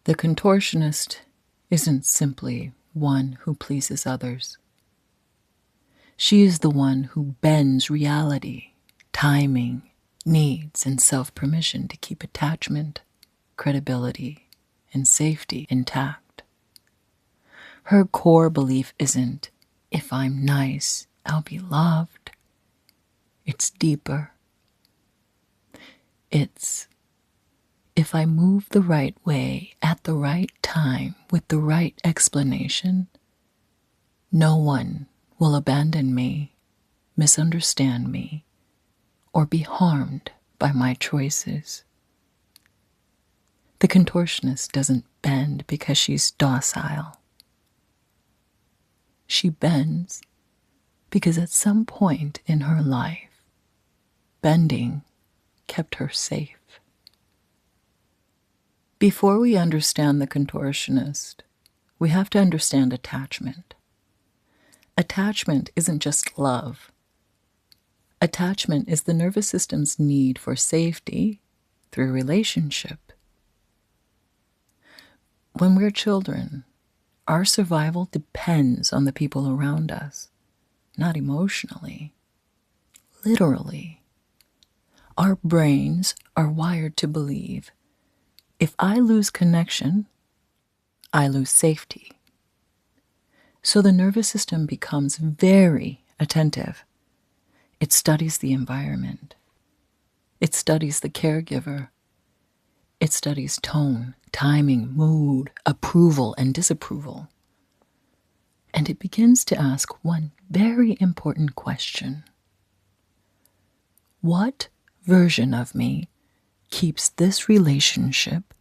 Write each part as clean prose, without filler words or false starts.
The contortionist isn't simply one who pleases others. She is the one who bends reality, timing, needs, and self-permission to keep attachment, credibility, and safety intact. Her core belief isn't, if I'm nice, I'll be loved. It's deeper. It's, if I move the right way at the right time with the right explanation, no one will abandon me, misunderstand me, or be harmed by my choices. The contortionist doesn't bend because she's docile. She bends because at some point in her life, bending kept her safe. Before we understand the contortionist, we have to understand attachment. Attachment isn't just love. Attachment is the nervous system's need for safety through relationship. When we're children, our survival depends on the people around us, not emotionally, literally. Our brains are wired to believe, if I lose connection, I lose safety. So the nervous system becomes very attentive. It studies the environment. It studies the caregiver. It studies tone, timing, mood, approval, and disapproval. And it begins to ask one very important question. What version of me keeps this relationship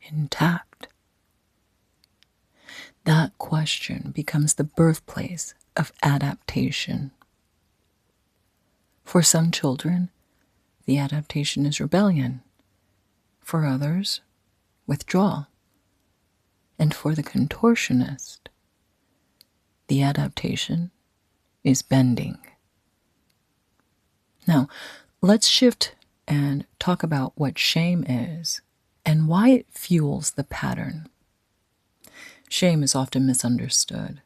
intact? That question becomes the birthplace of adaptation. For some children, the adaptation is rebellion. For others, withdrawal. And for the contortionist, the adaptation is bending. Now, let's shift and talk about what shame is and why it fuels the pattern. Shame is often misunderstood.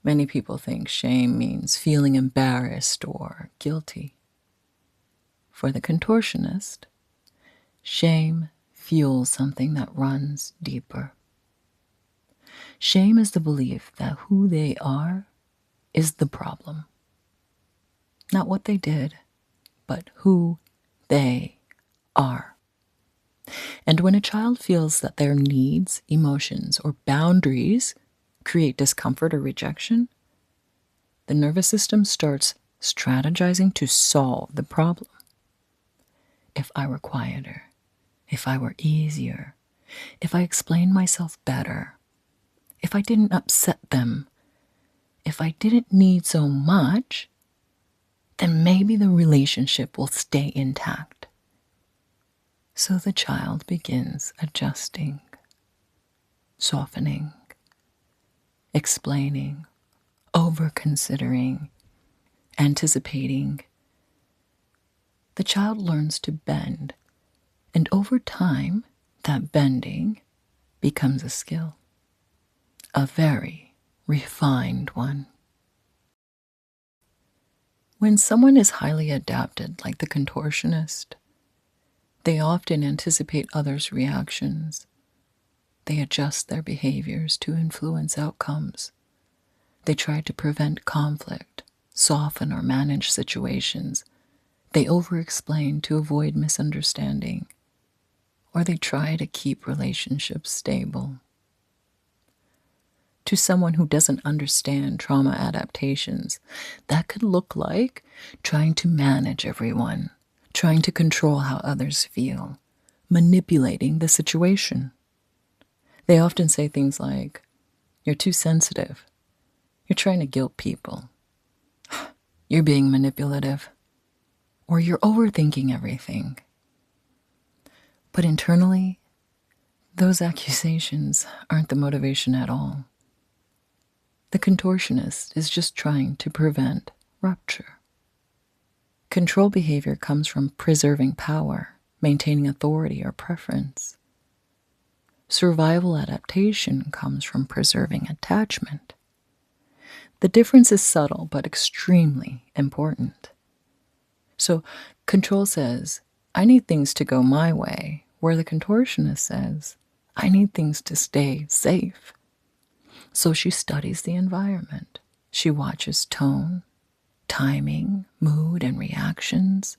Many people think shame means feeling embarrassed or guilty. For the contortionist, shame fuels something that runs deeper. Shame is the belief that who they are is the problem. Not what they did, but who they are. And when a child feels that their needs, emotions, or boundaries create discomfort or rejection, the nervous system starts strategizing to solve the problem. If I were quieter, if I were easier, if I explained myself better, if I didn't upset them, if I didn't need so much, then maybe the relationship will stay intact. So the child begins adjusting, softening, explaining, over-considering, anticipating. The child learns to bend, and over time, that bending becomes a skill, a very refined one. When someone is highly adapted, like the contortionist, they often anticipate others' reactions. They adjust their behaviors to influence outcomes. They try to prevent conflict, soften or manage situations. They over-explain to avoid misunderstanding, or they try to keep relationships stable. To someone who doesn't understand trauma adaptations, that could look like trying to manage everyone, trying to control how others feel, manipulating the situation. They often say things like, "You're too sensitive. You're trying to guilt people. You're being manipulative." Or "You're overthinking everything." But internally, those accusations aren't the motivation at all. The contortionist is just trying to prevent rupture. Control behavior comes from preserving power, maintaining authority or preference. Survival adaptation comes from preserving attachment. The difference is subtle but extremely important. So, control says, I need things to go my way, where the contortionist says, I need things to stay safe. So she studies the environment. She watches tone, timing, mood, and reactions.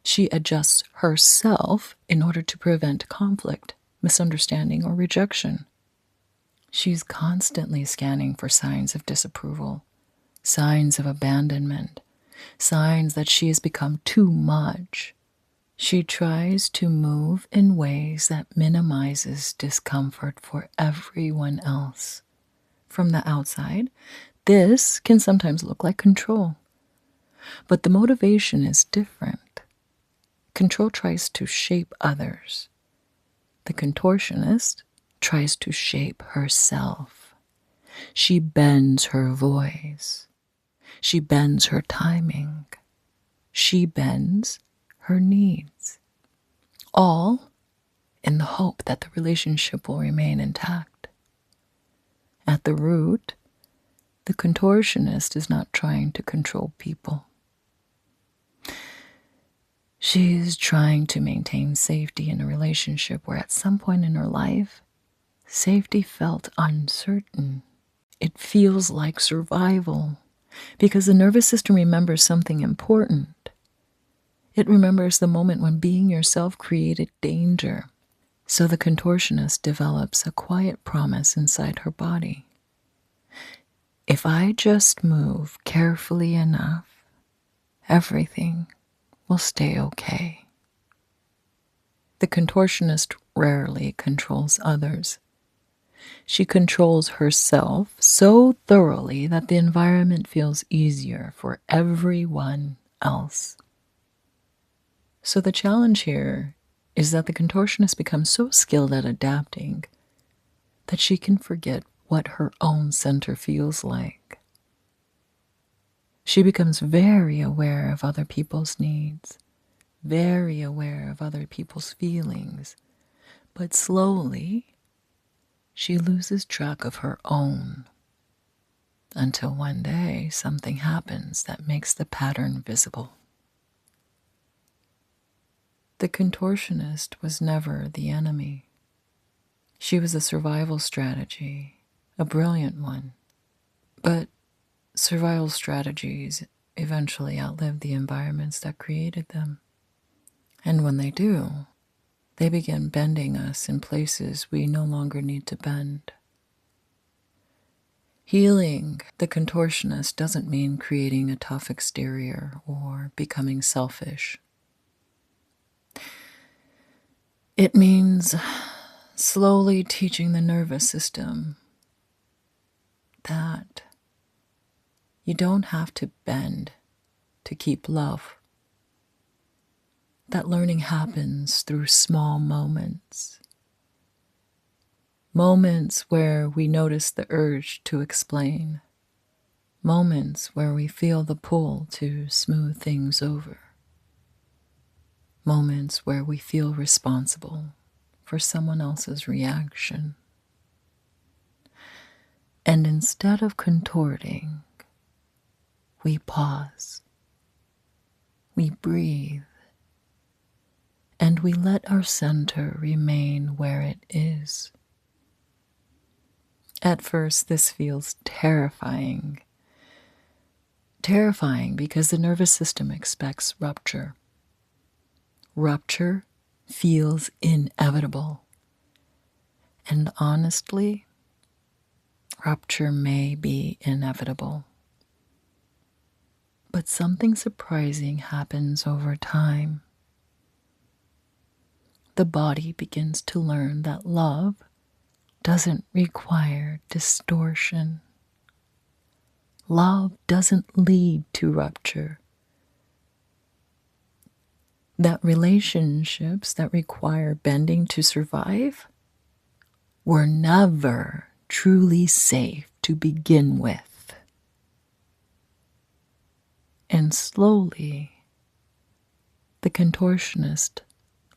She adjusts herself in order to prevent conflict, misunderstanding, or rejection. She's constantly scanning for signs of disapproval, signs of abandonment, signs that she has become too much. She tries to move in ways that minimizes discomfort for everyone else. From the outside, this can sometimes look like control, but the motivation is different. Control tries to shape others. The contortionist tries to shape herself. She bends her voice. She bends her timing. She bends her needs. All in the hope that the relationship will remain intact. At the root, the contortionist is not trying to control people. She's trying to maintain safety in a relationship where at some point in her life, safety felt uncertain. It feels like survival because the nervous system remembers something important. It remembers the moment when being yourself created danger. So the contortionist develops a quiet promise inside her body. If I just move carefully enough, everything will stay okay. The contortionist rarely controls others. She controls herself so thoroughly that the environment feels easier for everyone else. So the challenge here is that the contortionist becomes so skilled at adapting that she can forget what her own center feels like. She becomes very aware of other people's needs, very aware of other people's feelings, but slowly she loses track of her own until one day something happens that makes the pattern visible. The contortionist was never the enemy. She was a survival strategy, a brilliant one. But survival strategies eventually outlive the environments that created them. And when they do, they begin bending us in places we no longer need to bend. Healing the contortionist doesn't mean creating a tough exterior or becoming selfish. It means slowly teaching the nervous system that you don't have to bend to keep love. That learning happens through small moments. Moments where we notice the urge to explain. Moments where we feel the pull to smooth things over. Moments where we feel responsible for someone else's reaction. And instead of contorting, we pause. We breathe. And we let our center remain where it is. At first, this feels terrifying. Terrifying because the nervous system expects rupture. Rupture feels inevitable. And honestly, rupture may be inevitable. But something surprising happens over time. The body begins to learn that love doesn't require distortion. Love doesn't lead to rupture. That relationships that require bending to survive were never truly safe to begin with. And slowly, the contortionist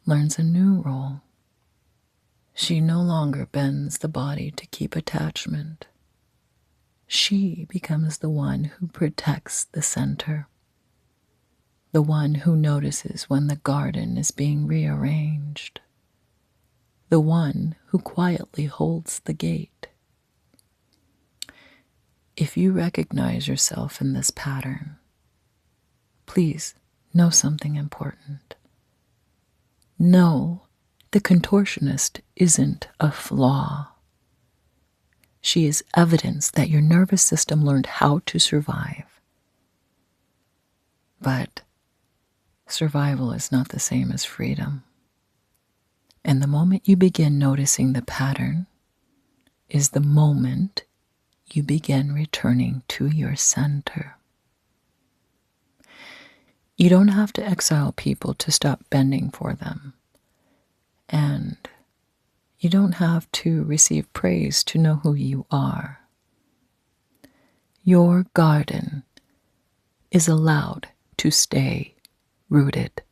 learns a new role. She no longer bends the body to keep attachment. She becomes the one who protects the center, the one who notices when the garden is being rearranged, the one who quietly holds the gate. If you recognize yourself in this pattern, please know something important. Know the contortionist isn't a flaw. She is evidence that your nervous system learned how to survive. But survival is not the same as freedom. And the moment you begin noticing the pattern is the moment you begin returning to your center. You don't have to exile people to stop bending for them. And you don't have to receive praise to know who you are. Your garden is allowed to stay rooted.